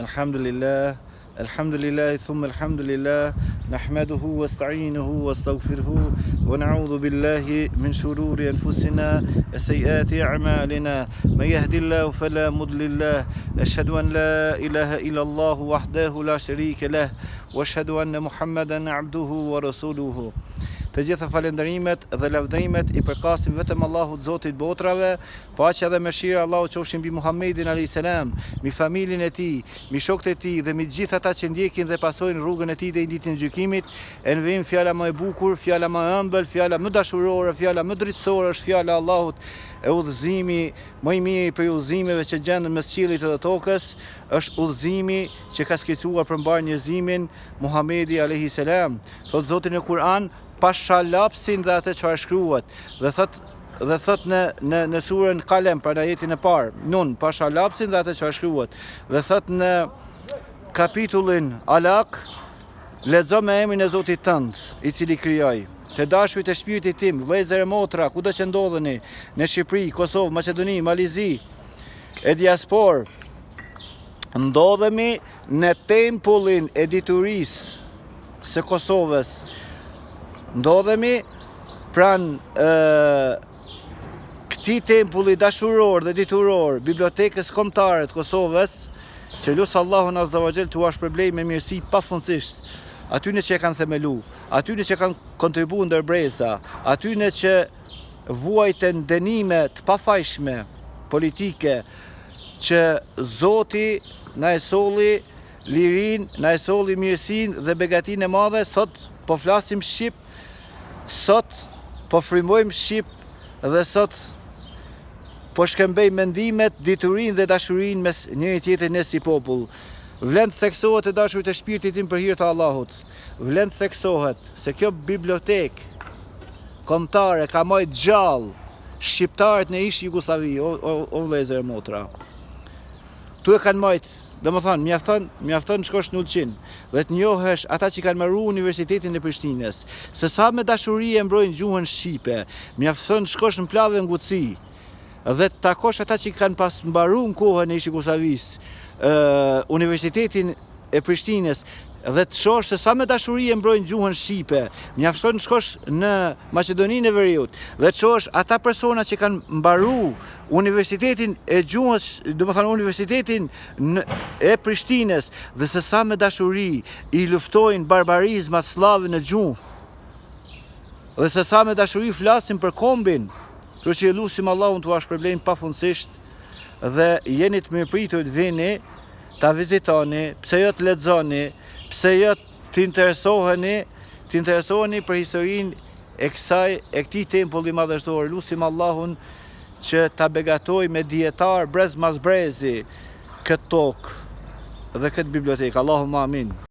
Alhamdulillah, alhamdulillah, thumma alhamdulillah, nahmaduhu wa sta'inuhu wa astaghfiruhu wa na'udhu billahi min shururi anfusina wa sayyiati a'malina. Man yahdihillahu fala mudilla lahu, ashhadu an la ilaha illa Allah wahdahu la sharika lahu wa ashhadu anna Muhammadan 'abduhu wa rasuluhu. Të gjitha falenderimet dhe lavdrimet i përkasin vetëm Allahut Zotit botrave, paqja dhe mëshira Allahu qofshin mbi Muhammedin a.s., mbi familjen e tij, mbi shokët e tij dhe mbi të gjithë ata që ndjekin dhe pasojnë rrugën e tij deri në ditën e gjykimit. E në vim fjala më e bukur, fjala më e ëmbël, fjala më dashurore, fjala më drejtësore është fjala e Allahut, e udhëzimi më i mirë për udhëzimeve që gjenden mes qiellit dhe tokës, është udhëzimi që ka skëcuar për mbar njerëzimin Muhamedi a.s. Thot Zoti në Kur'an, pashalapsin dhe atë çfarë shkruhet, dhe thot në surën Kalem, pra në ajetin e parë, nun, pashalapsin dhe atë çfarë shkruhet, dhe thot në kapitullin Alaq, lexo me emrin e Zotit tënd, i cili krijoi. Të dashurit e shpirtit tim, vëllezër e motra, kudo që ndodheni, në Shqipëri, Kosovë, Maqedoni, Malizi, e diaspor, ndodhemi në tempullin e diturisë së Kosovës. Ndodhemi pran këtij tempulli dashuror dhe dituror, bibliotekës kombëtare të Kosovës, që lusë Allahun Azza wa Jall t'u shpërblej me mirësi pafundësisht atyne që e kanë themelu, atyne që kanë kontribuar ndër breza, atyne që vuajtën dënime të pafajshme politike, që Zoti na e solli lirin, na e solli mirësinë dhe begatinë e madhe. Sot po flasim shqip, sot po frymojmë shqip dhe sot po shkëmbej mendimet, diturinë dhe dashurinë mes njëri tjetrit ne si popull. Vlen të theksohet e dashurit e shpirtit tim për hir të Allahut. Vlen të theksohet se kjo bibliotekë kombëtare ka majt gjallë shqiptarët në ish Jugosllavi, o vëllezër e motra. Tu e kanë majt, domethënë mjafton shkosh në Ulqin dhe të njohësh ata që kanë marrë Universitetin e Prishtinës, se sa me dashuri e mbrojnë gjuhën shqipe. Mjafton shkosh në Plavë Nguci dhe të takosh ata që kanë pas mbaruar kohën e ish Jugosllavisë, Universitetin e Prishtinës, dhe të shohësh se sa me dashuri e mbrojnë gjuhën shqipe. Mjafton shkosh në Maqedoninë e Veriut dhe të shohësh ata persona që kanë mbaruar Universitetin e gjuhës, domethënë Universitetin e Prishtinës, dhe se sa me dashuri i luftojnë barbarizmat sllave në gjuhë, dhe se sa me dashuri flasin për kombin. Kështu që lutim Allahun t'u shpërblejnë pafundësisht, dhe jeni të mirëpritur të vini, ta vizitoni, pse jo të lexoni, pse jo të interesoheni për historinë e këtij tempulli madhështor. Lutim Allahun që ta begatoj me dietar brez mas brezi këtë tokë dhe këtë bibliotekë. Allahumma amin.